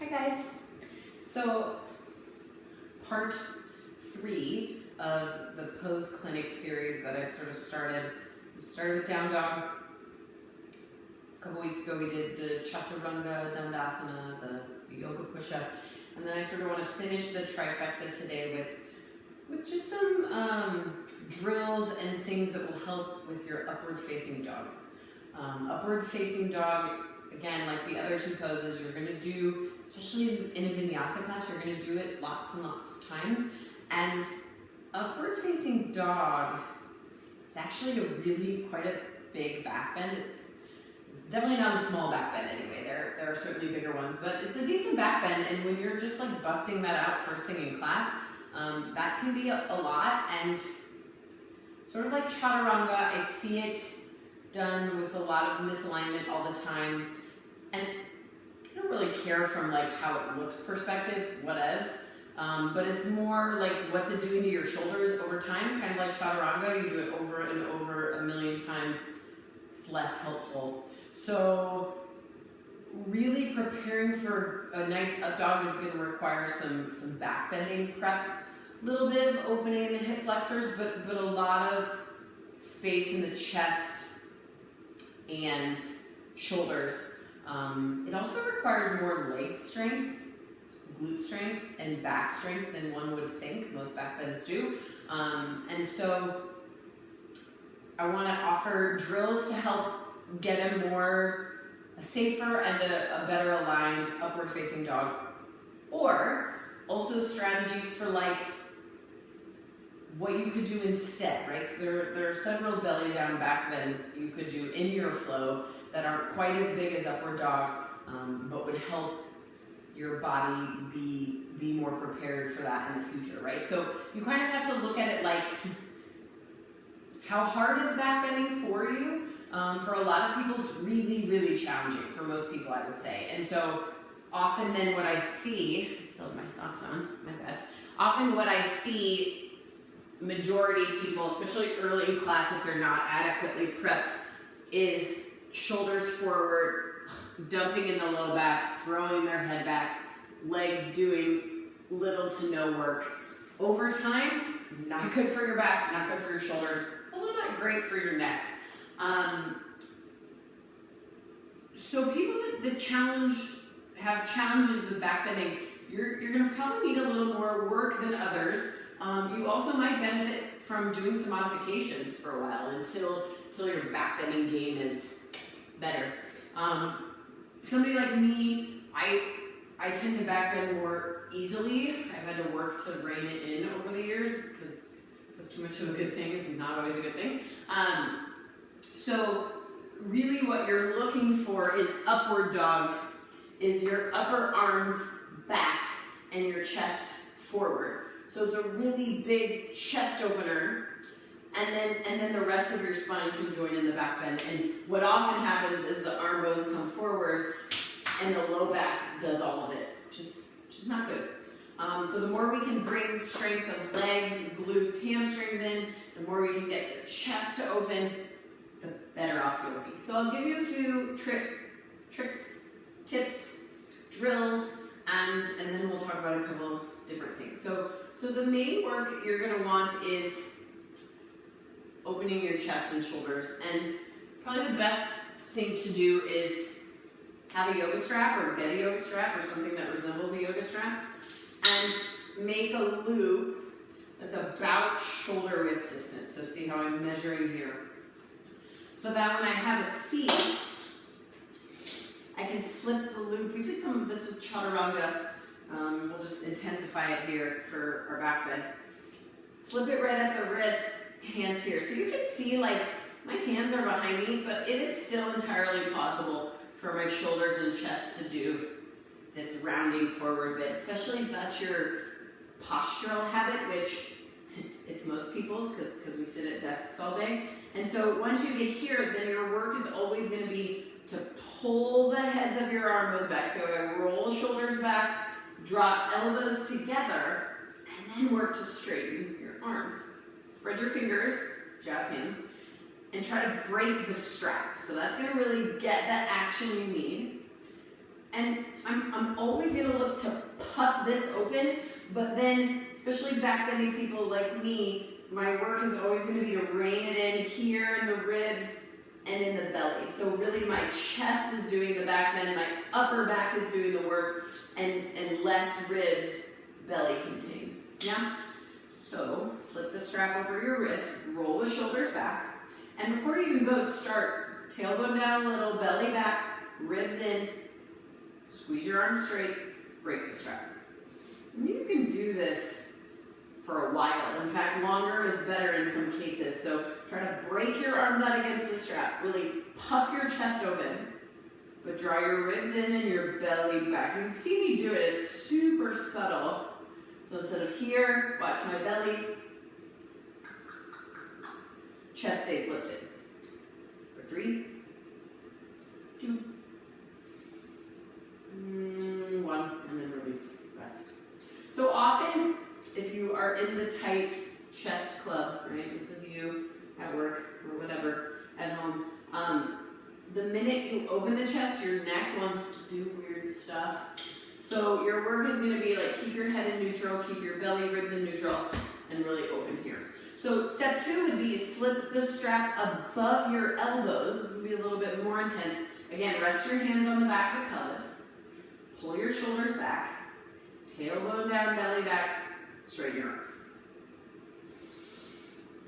Hi guys. So part 3 of the pose clinic series that I've sort of started. We started with down dog. A couple weeks ago we did the chaturanga dandasana, the yoga push-up, and then I sort of want to finish the trifecta today with just some drills and things that will help with your upward facing dog. Upward facing dog, again, like the other two poses, you're going to do, especially in a vinyasa class, you're going to do it lots and lots of times. And upward facing dog is actually quite a big back bend. It's definitely not a small back bend anyway. There are certainly bigger ones, but it's a decent back bend. And when you're just like busting that out first thing in class, that can be a lot. And sort of like chaturanga, I see it done with a lot of misalignment all the time. And I don't really care from like how it looks perspective, whatevs. But it's more like what's it doing to your shoulders over time, kind of like chaturanga. You do it over and over a million times, it's less helpful. So really preparing for a nice up dog is going to require some back bending prep, a little bit of opening in the hip flexors, but a lot of space in the chest and shoulders. It also requires more leg strength, glute strength, and back strength than one would think. Most back bends do. And so I want to offer drills to help get a safer and a better aligned upward facing dog. Or also strategies for like what you could do instead, right? Because there are several belly down back bends you could do in your flow that aren't quite as big as upward dog, but would help your body be more prepared for that in the future, right? So you kind of have to look at it like, how hard is back bending for you? For a lot of people, it's really, really challenging. For most people, I would say. And so often then what I see, I still have my socks on, my bad. Often what I see, majority of people, especially early in class if they're not adequately prepped, is shoulders forward, dumping in the low back, throwing their head back, legs doing little to no work. Over time, not good for your back, not good for your shoulders, also not great for your neck. So people that have challenges with back bending, you're going to probably need a little more work than others. You also might benefit from doing some modifications for a while until your back bending game is better. Somebody like me, I tend to back bend more easily. I've had to work to rein it in over the years because too much of a good thing is not always a good thing. So really what you're looking for in upward dog is your upper arms back and your chest forward. So it's a really big chest opener, and then the rest of your spine can join in the back bend. And what often happens is the arm bones come forward and the low back does all of it, which is not good. So the more we can bring strength of legs, glutes, hamstrings in, the more we can get the chest to open, the better off you'll be. So I'll give you a few tricks, tips, drills, and then we'll talk about a couple different things. So the main work you're going to want is opening your chest and shoulders. And probably the best thing to do is have a yoga strap or get a yoga strap or something that resembles a yoga strap and make a loop that's about shoulder width distance. So see how I'm measuring here. So that when I have a seat, I can slip the loop. We did some of this with chaturanga. We'll just intensify it here for our back bend. Slip it right at the wrists, hands here. So you can see like my hands are behind me, but it is still entirely possible for my shoulders and chest to do this rounding forward bit, especially if that's your postural habit, which it's most people's because we sit at desks all day. And so once you get here, then your work is always going to be to pull the heads of your arm bones back. So I roll shoulders back, drop elbows together, and then work to straighten your arms. Spread your fingers, jazz hands, and try to break the strap. So that's going to really get that action you need. And I'm always going to look puff this open, but then, especially backbending people like me, my work is always going to be to rein it in here in the ribs and in the belly. So really my chest is doing the backbend, my upper back is doing the work, and less ribs, belly contained. Yeah? So slip the strap over your wrist, roll the shoulders back, and before you even go, start tailbone down a little, belly back, ribs in, squeeze your arms straight, break the strap. And you can do this for a while. In fact, longer is better in some cases. So try to break your arms out against the strap. Really puff your chest open, but draw your ribs in and your belly back. You can see me do it. It's super subtle. So instead of here, watch my belly. Chest stays lifted. For 3, 2, 1, and then release, rest. So often, if you are in the tight chest club, right, this is you at work or whatever, at home, the minute you open the chest, your neck wants to do weird stuff. So your work is going to be like, keep your head in neutral, keep your belly, ribs in neutral, and really open here. So step 2 would be slip the strap above your elbows. This will be a little bit more intense. Again, rest your hands on the back of the pelvis. Pull your shoulders back. Tailbone down, belly back. Straighten your arms.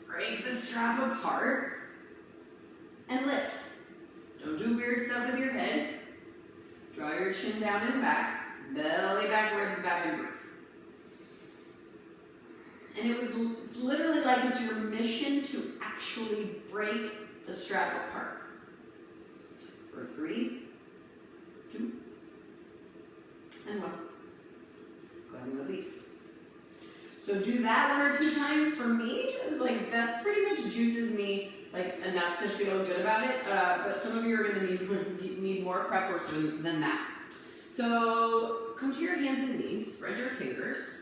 Break the strap apart. And lift. Don't do weird stuff with your head. Draw your chin down and back. Belly back, ribs back, and breathe. And it's literally like it's your mission to actually break the strap apart. For 3, 2, and 1. Go ahead and release. So do that 1 or 2 times. For me, it's like that pretty much juices me like enough to feel good about it. But some of you are going to need more prep work than that. So come to your hands and knees, spread your fingers,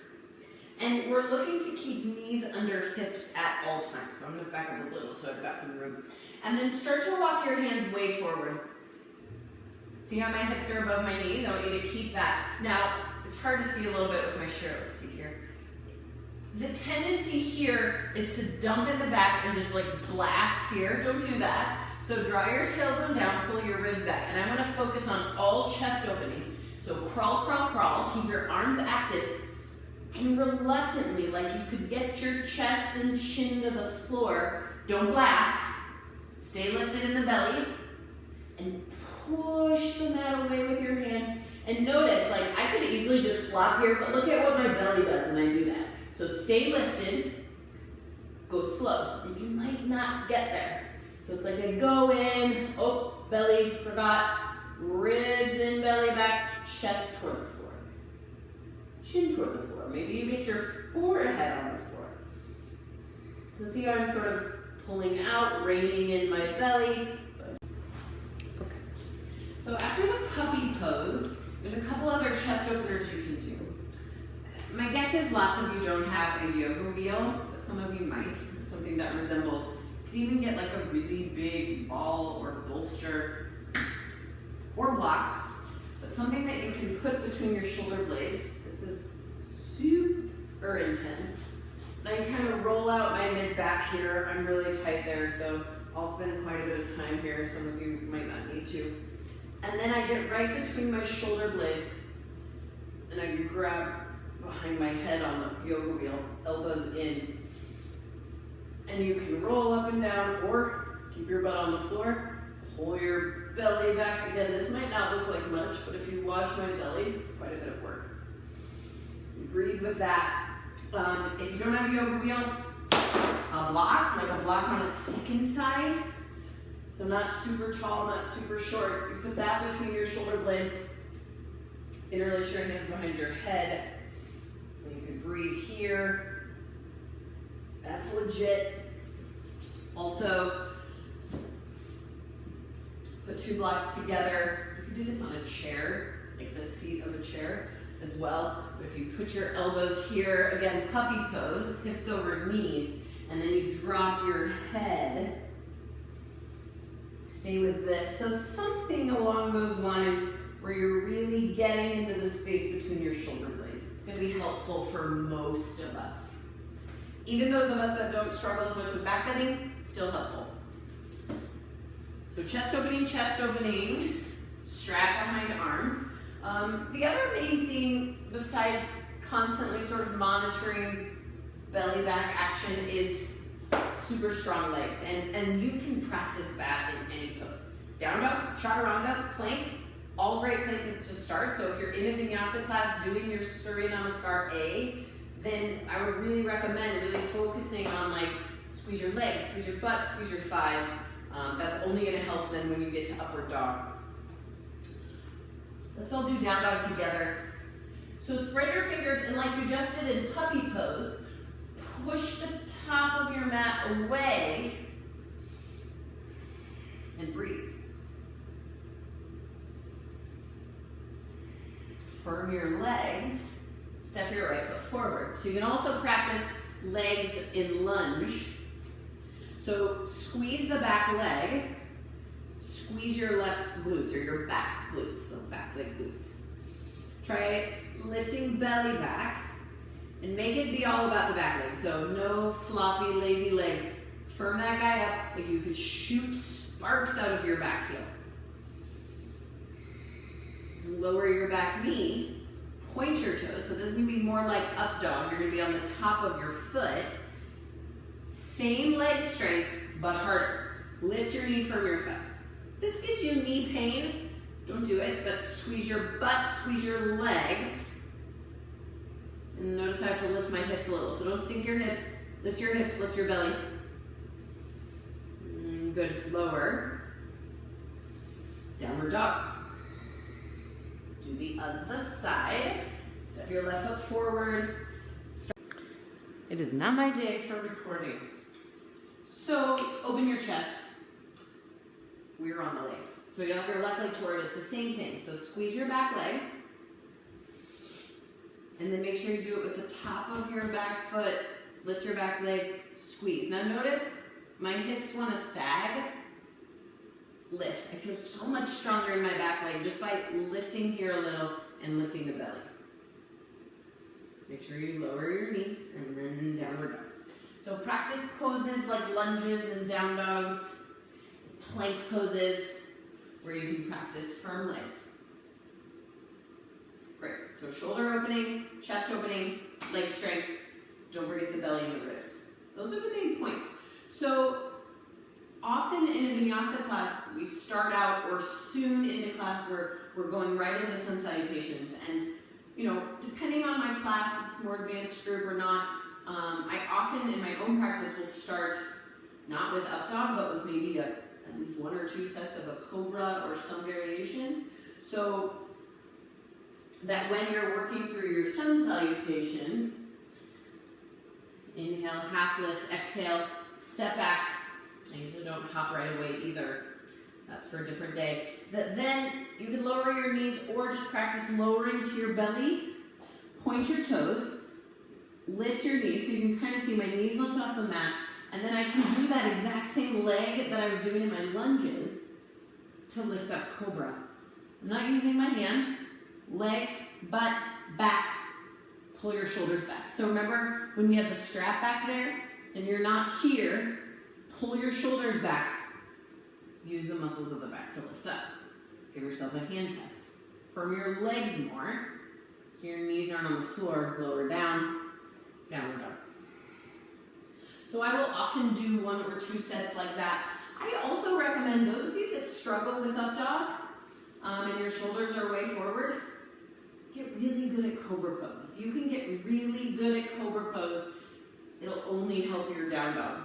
and we're looking to keep knees under hips at all times. So I'm going to back up a little so I've got some room. And then start to walk your hands way forward. See how my hips are above my knees? I want you to keep that. Now, it's hard to see a little bit with my shirt. Let's see here. The tendency here is to dump in the back and just like blast here. Don't do that. So draw your tailbone down, pull your ribs back. And I want to focus on all chest opening. So crawl, crawl, crawl. Keep your arms active. And reluctantly, like you could get your chest and chin to the floor. Don't blast. Stay lifted in the belly. And push the mat away with your hands. And notice, like I could easily just flop here, but look at what my belly does when I do that. So stay lifted, go slow, and you might not get there. So it's like I go in, oh, belly, forgot, ribs in, belly back, chest toward the floor. Chin toward the floor. Maybe you get your forehead on the floor. So see how I'm sort of pulling out, reining in my belly. Okay. So after the puppy pose, there's a couple other chest openers you can do. My guess is lots of you don't have a yoga wheel, but some of you might. Something that resembles. You can even get like a really big ball or bolster or block, but something that you can put between your shoulder blades. This is super intense. And I kind of roll out my mid back here. I'm really tight there, so I'll spend quite a bit of time here. Some of you might not need to. And then I get right between my shoulder blades and I grab behind my head on the yoga wheel, elbows in. And you can roll up and down or keep your butt on the floor, pull your belly back. Again, this might not look like much, but if you watch my belly, it's quite a bit of work. You breathe with that. If you don't have a yoga wheel, a block, like a block on its second side. So not super tall, not super short. You put that between your shoulder blades. Interlace your hands behind your head. And you can breathe here. That's legit. Also, put 2 blocks together. You can do this on a chair, like the seat of a chair as well. But if you put your elbows here, again, puppy pose, hips over knees, and then you drop your head. Stay with this. So something along those lines where you're really getting into the space between your shoulder blades. It's going to be helpful for most of us. Even those of us that don't struggle as much with back bending, still helpful. So chest opening, strap behind arms. The other main thing besides constantly sort of monitoring belly back action is super strong legs. And you can practice that in any pose. Down dog, chaturanga, plank, all great places to start. So if you're in a vinyasa class doing your Surya Namaskar A, then I would really recommend really focusing on like squeeze your legs, squeeze your butt, squeeze your thighs. That's only going to help then when you get to upward dog. Let's all do down dog together. So spread your fingers and like you just did in puppy pose, push the top of your mat away and breathe. Firm your legs, step your right foot forward. So you can also practice legs in lunge. So squeeze the back leg, squeeze your left glutes or your back glutes, the back leg glutes. Try lifting belly back and make it be all about the back leg. So no floppy, lazy legs. Firm that guy up like you could shoot sparks out of your back heel. Lower your back knee, point your toes. So this is going to be more like up dog. You're going to be on the top of your foot. Same leg strength, but harder. Lift your knee from your thighs. This gives you knee pain. Don't do it, but squeeze your butt, squeeze your legs. And notice I have to lift my hips a little. So don't sink your hips. Lift your hips, lift your belly. Good. Lower. Downward dog. Do the other side. Step your left foot forward. It is not my day for recording. So open your chest. We're on the legs. So you have your left leg forward. It's the same thing. So squeeze your back leg. And then make sure you do it with the top of your back foot. Lift your back leg, squeeze. Now notice my hips want to sag. Lift. I feel so much stronger in my back leg just by lifting here a little and lifting the belly. Make sure you lower your knee and then downward dog. So practice poses like lunges and down dogs, plank poses where you can practice firm legs. Great. So shoulder opening, chest opening, leg strength. Don't forget the belly and the ribs. Those are the main points. So often in a vinyasa class, we start out or soon into class where we're going right into sun salutations. And, you know, depending on my class, if it's more advanced group or not, I often in my own practice will start not with up dog, but with maybe at least 1 or 2 sets of a cobra or some variation. So that when you're working through your sun salutation, inhale, half lift, exhale, step back. I usually don't hop right away either. That's for a different day. Then you can lower your knees or just practice lowering to your belly. Point your toes. Lift your knees so you can kind of see my knees lift off the mat. And then I can do that exact same leg that I was doing in my lunges to lift up cobra. I'm not using my hands. Legs, butt, back. Pull your shoulders back. So remember when we had the strap back there and you're not here, pull your shoulders back. Use the muscles of the back to lift up. Give yourself a hand test. Firm your legs more so your knees aren't on the floor. Lower down, downward dog. So I will often do 1 or 2 sets like that. I also recommend those of you that struggle with up dog and your shoulders are way forward, get really good at cobra pose. If you can get really good at cobra pose, it'll only help your down dog.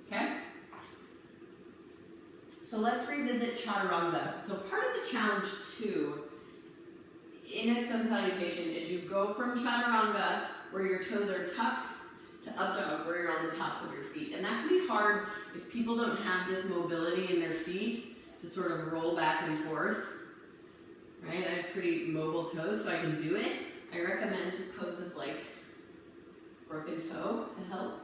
Okay? So let's revisit chaturanga. So part of the challenge too in a sun salutation is you go from chaturanga where your toes are tucked to up dog where you're on the tops of your feet. And that can be hard if people don't have this mobility in their feet to sort of roll back and forth. Right? I have pretty mobile toes, so I can do it. I recommend poses like broken toe to help.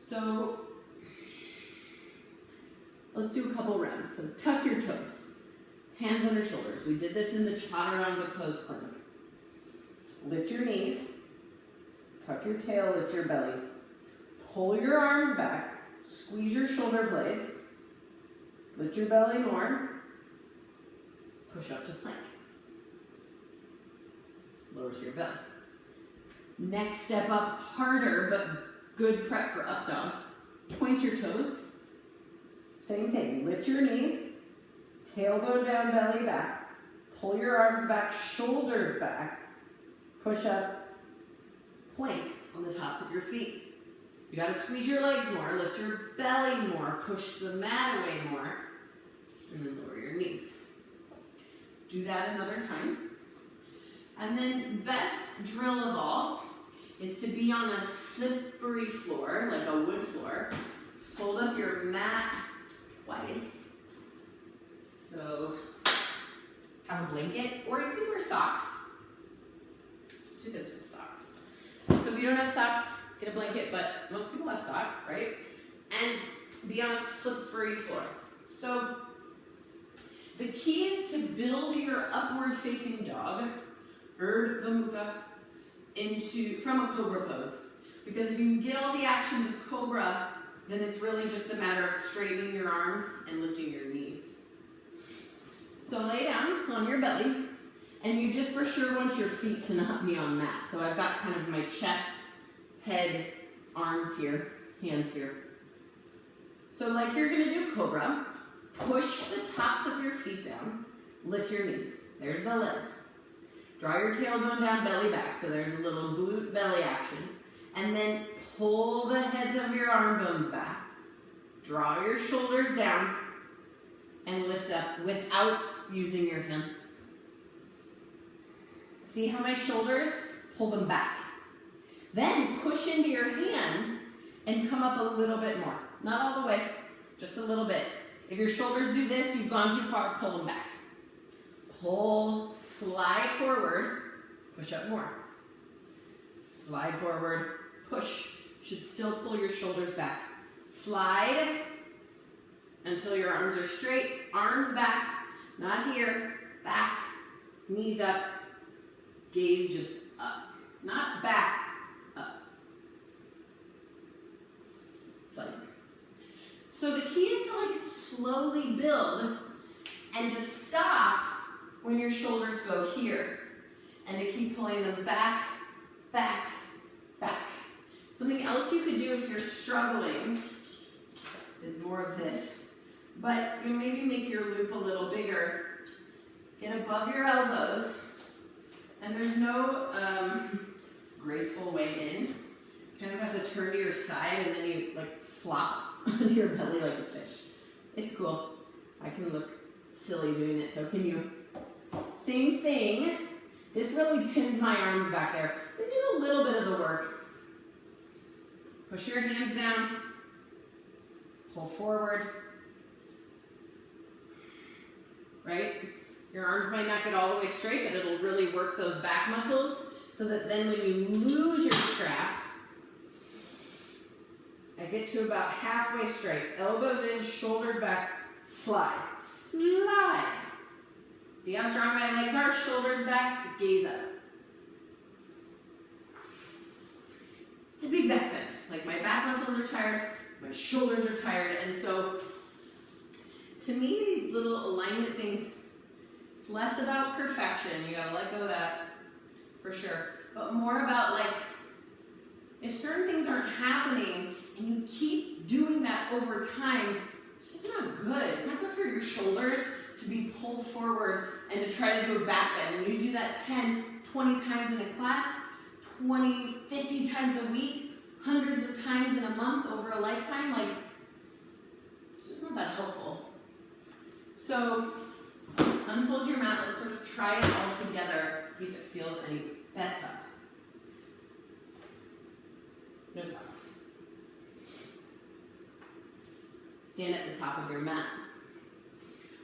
So let's do a couple rounds. So tuck your toes. Hands under shoulders. We did this in the Chaturanga pose clinic. Lift your knees, tuck your tail, lift your belly. Pull your arms back, squeeze your shoulder blades, lift your belly more, push up to plank. Lower to your belly. Next step up, harder, but good prep for up dog. Point your toes. Same thing, lift your knees, tailbone down, belly back, pull your arms back, shoulders back, push up, plank on the tops of your feet. You gotta squeeze your legs more, lift your belly more, push the mat away more, and then lower your knees. Do that another time. And then best drill of all is to be on a slippery floor, like a wood floor. Fold up your mat twice. So have a blanket, or you can wear socks. Let's do this with socks. So if you don't have socks, get a blanket, but most people have socks, right? And be on a slippery floor. So the key is to build your upward facing dog, Urdhva Mukha, from a cobra pose. Because if you get all the actions of cobra, then it's really just a matter of straightening your arms and lifting your knees. So lay down on your belly, and you just for sure want your feet to not be on mat. So I've got kind of my chest, head, arms here, hands here. So like you're gonna do cobra, push the tops of your feet down, lift your knees. There's the legs. Draw your tailbone down, belly back, so there's a little glute belly action. And then pull the heads of your arm bones back. Draw your shoulders down and lift up without using your hands. See how my shoulders? Pull them back. Then push into your hands and come up a little bit more. Not all the way, just a little bit. If your shoulders do this, you've gone too far, pull them back. Pull, slide forward, push up more. Slide forward, push. Should still pull your shoulders back. Slide until your arms are straight, arms back, not here, back, knees up, gaze just up, not back, up. Slide. So the key is to like slowly build and to stop when your shoulders go here and to keep pulling them back, back, back. Something else you could do if you're struggling is more of this, but you maybe make your loop a little bigger. Get above your elbows, and there's no graceful way in. You kind of have to turn to your side and then you like flop onto your belly like a fish. It's cool. I can look silly doing it, so can you. Same thing. This really pins my arms back there. We do a little bit of the work. Push your hands down. Pull forward. Right? Your arms might not get all the way straight, but it'll really work those back muscles so that then when you lose your strap, I get to about halfway straight. Elbows in, shoulders back, slide. Slide. See how strong my legs are? Shoulders back, gaze up. It's a big back bend. Like my back muscles are tired, my shoulders are tired, and so to me these little alignment things, it's less about perfection, you gotta let go of that for sure, but more about like if certain things aren't happening and you keep doing that over time, it's just not good. It's not good for your shoulders to be pulled forward and to try to do a back bend. When you do that 10, 20 times in a class, 20, 50 times a week, hundreds of times in a month over a lifetime, like, it's just not that helpful. So, unfold your mat, let's sort of try it all together, see if it feels any better. No socks. Stand at the top of your mat.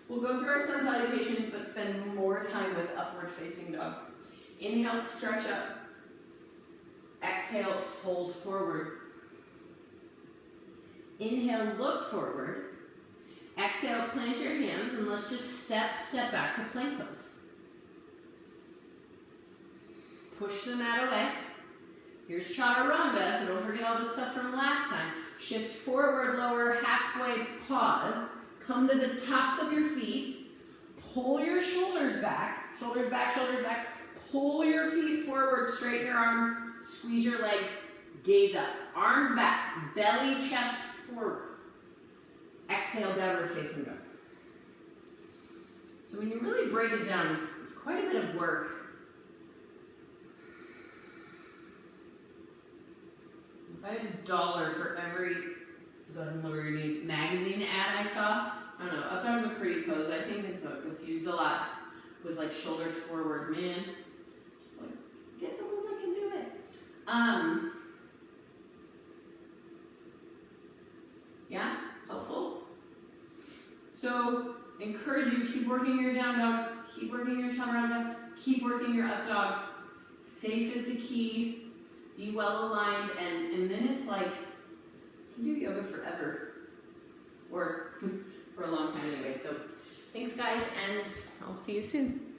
We'll go through our sun salutation, but spend more time with upward facing dog. Inhale, stretch up. Exhale, fold forward. Inhale, look forward. Exhale, plant your hands, and let's just step back to plank pose. Push the mat away. Here's chaturanga, so don't forget all the stuff from last time. Shift forward, lower, halfway, pause. Come to the tops of your feet. Pull your shoulders back. Shoulders back, shoulders back. Pull your feet forward, straighten your arms, squeeze your legs, gaze up. Arms back, belly, chest forward. Exhale, downward facing dog. So when you really break it down, it's quite a bit of work. If I had $1 for every, go ahead and lower your knees, magazine ad I saw, I don't know, up dog's a pretty pose. I think it's used a lot with like shoulders forward. Man, just like get someone that can do it. Yeah, helpful. So encourage you, keep working your down dog, keep working your chaturanga, keep working your up dog. Safe is the key. Be well aligned, and then it's like you can do yoga forever, or for a long time anyway. So thanks guys, and I'll see you soon.